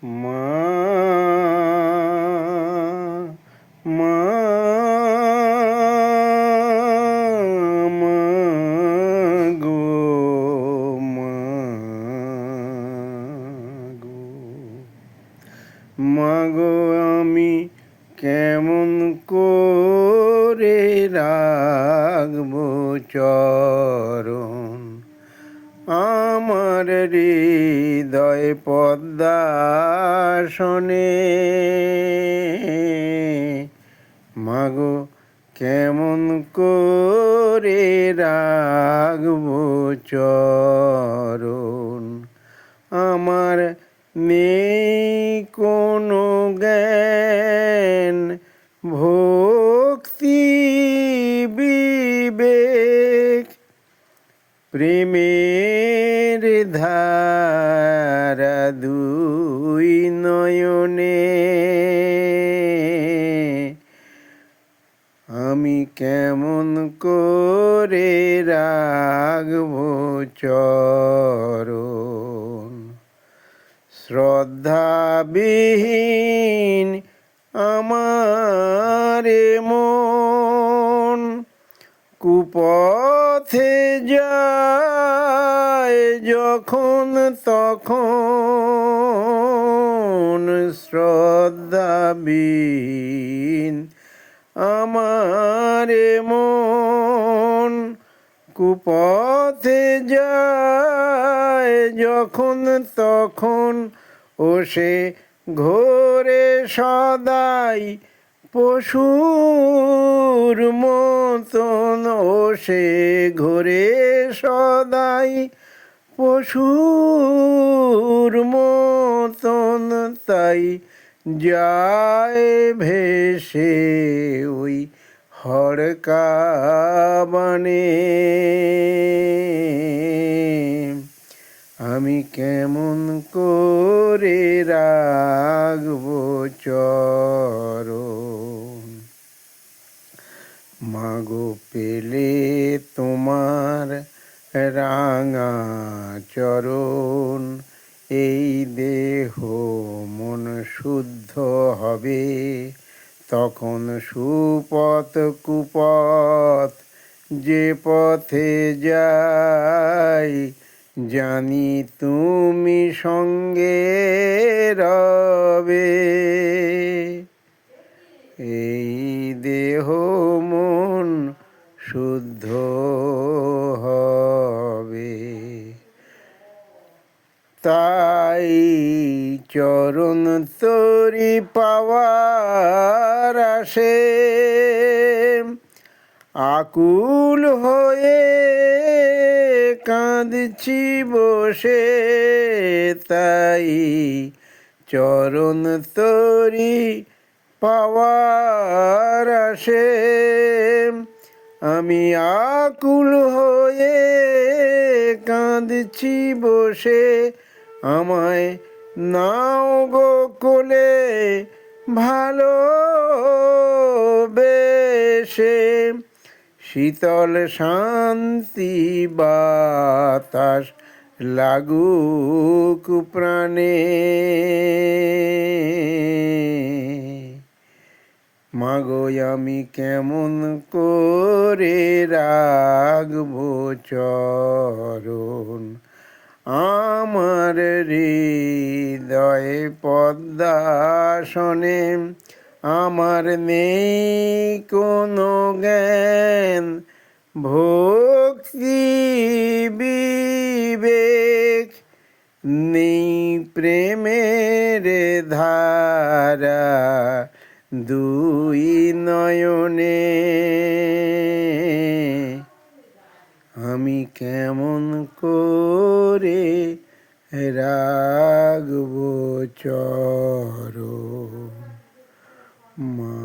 মা মা মা গো মা গো মা গো আমি কেমন করে রাখবো চরণ আমার হৃদয় পদ্মাসনে মাগো কেমন করে রাখবো চরণ আমার নেই কোনো জ্ঞান ভক্তি বিবেক প্রেমের ধারা দুই নয়নে আমি কেমন করে রাখবো চরণ শ্রদ্ধাবিহীন আমার মন কুপথে যায় যখন তখন শ্রদ্ধাবিহীন আমার মন কুপথে যায় যখন তখন ও সে ঘোরে সদাই পশুর মতন ও সে ঘোরে সদাই পশুর মতন তাই যায় ভেসে ওই হড়কাবানে আমি কেমন করে রাখবো চরণ মাগো পেলে তোমার রাঙা চরণ এই দেহ মন শুদ্ধ হবে তখন সুপথ কুপথ যে পথে যাই জানি তুমি সঙ্গে রবে এই দেহ মন শুদ্ধ হবে তাই চরণ তরি পাওয়ার আসে আকুল হয়ে কাঁদছি বসে তাই চরণ তরি পাওয়ার আসে আমি আকুল হয়ে কাঁদছি বসে আমায় নাও গো কোলে ভালোবেসে শীতল শান্তি বাতাস লাগুক প্রাণে মাগো আমি কেমন করে রাখবো চরণ আমার হৃদয় পদ্মাসনে আমার নেই কোনো জ্ঞান ভক্তি বিবেক নেই প্রেমের ধারা দুই নয়নে আমি কেমন করে রাখবো চরণ মা